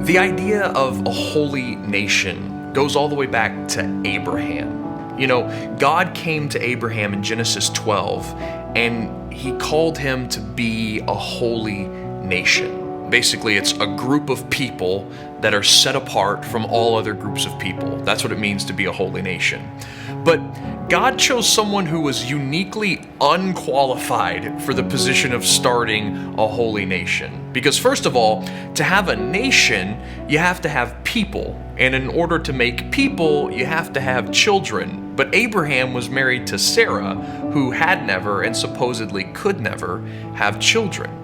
The idea of a holy nation goes all the way back to Abraham. You know, God came to Abraham in Genesis 12, and he called him to be a holy nation. Basically, it's a group of people that are set apart from all other groups of people. That's what it means to be a holy nation. But God chose someone who was uniquely unqualified for the position of starting a holy nation. Because first of all, to have a nation, you have to have people. And in order to make people, you have to have children. But Abraham was married to Sarah, who had never and supposedly could never have children.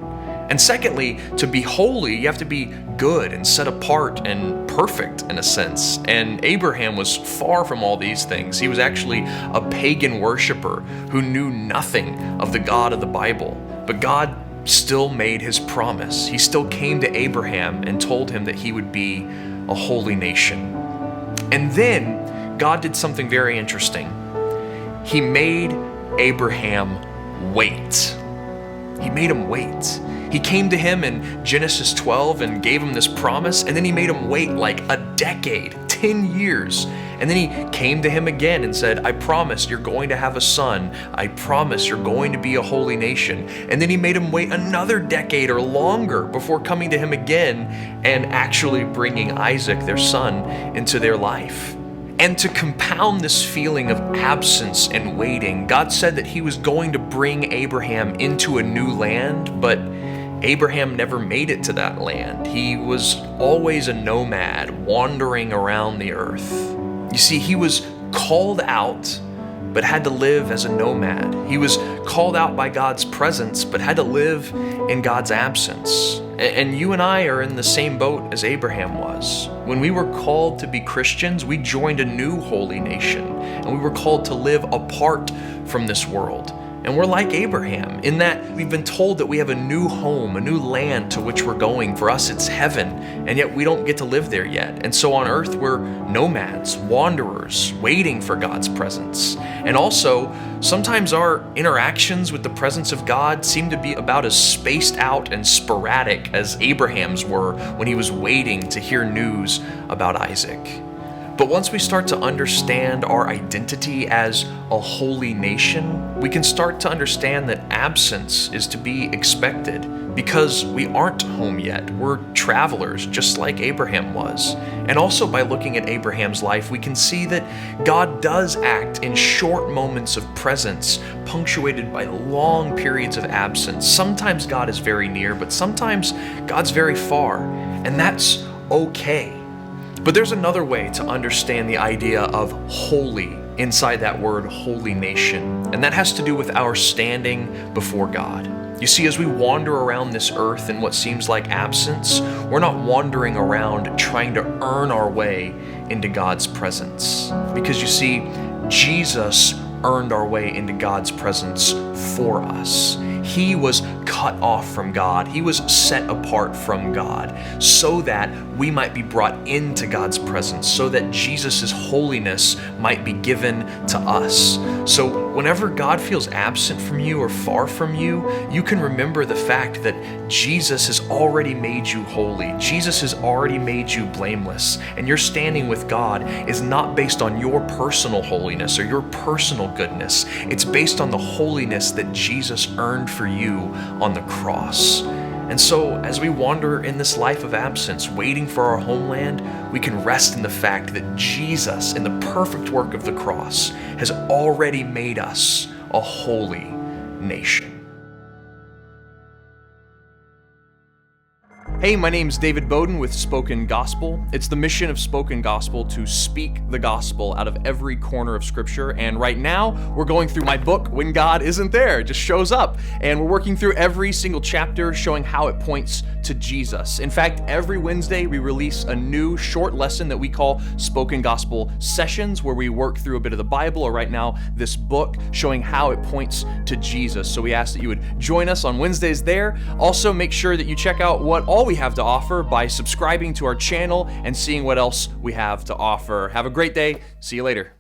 And secondly, to be holy, you have to be good and set apart and perfect in a sense. And Abraham was far from all these things. He was actually a pagan worshiper who knew nothing of the God of the Bible. But God still made his promise. He still came to Abraham and told him that he would be a holy nation. And then God did something very interesting. He made Abraham wait. He made him wait. He came to him in Genesis 12 and gave him this promise, and then he made him wait like a decade, 10 years. And then he came to him again and said, I promise you're going to have a son. I promise you're going to be a holy nation. And then he made him wait another decade or longer before coming to him again and actually bringing Isaac, their son, into their life. And to compound this feeling of absence and waiting, God said that he was going to bring Abraham into a new land, but Abraham never made it to that land. He was always a nomad, wandering around the earth. You see, he was called out, but had to live as a nomad. He was called out by God's presence, but had to live in God's absence. And you and I are in the same boat as Abraham was. When we were called to be Christians, we joined a new holy nation, and we were called to live apart from this world. And we're like Abraham in that we've been told that we have a new home, a new land to which we're going. For us, it's heaven, and yet we don't get to live there yet. And so on earth, we're nomads, wanderers, waiting for God's presence. And also, sometimes our interactions with the presence of God seem to be about as spaced out and sporadic as Abraham's were when he was waiting to hear news about Isaac. But once we start to understand our identity as a holy nation, we can start to understand that absence is to be expected because we aren't home yet. We're travelers, just like Abraham was. And also by looking at Abraham's life, we can see that God does act in short moments of presence, punctuated by long periods of absence. Sometimes God is very near, but sometimes God's very far, and that's okay. But there's another way to understand the idea of holy inside that word holy nation, and that has to do with our standing before God. You see, as we wander around this earth in what seems like absence, we're not wandering around trying to earn our way into God's presence. Because you see, Jesus earned our way into God's presence for us. He was cut off from God. He was set apart from God so that we might be brought into God's presence, so that Jesus' holiness might be given to us. So whenever God feels absent from you or far from you, you can remember the fact that Jesus has already made you holy. Jesus has already made you blameless. And your standing with God is not based on your personal holiness or your personal goodness. It's based on the holiness that Jesus earned for you on the cross. And so as we wander in this life of absence, waiting for our homeland, we can rest in the fact that Jesus, in the perfect work of the cross, has already made us a holy nation. Hey, my name's David Bowden with Spoken Gospel. It's the mission of Spoken Gospel to speak the gospel out of every corner of Scripture. And right now, we're going through my book, When God Isn't There. It just shows up. And we're working through every single chapter, showing how it points to Jesus. In fact, every Wednesday, we release a new short lesson that we call Spoken Gospel Sessions, where we work through a bit of the Bible, or right now, this book, showing how it points to Jesus. So we ask that you would join us on Wednesdays there. Also, make sure that you check out what all we have to offer by subscribing to our channel and seeing what else we have to offer. Have a great day. See you later.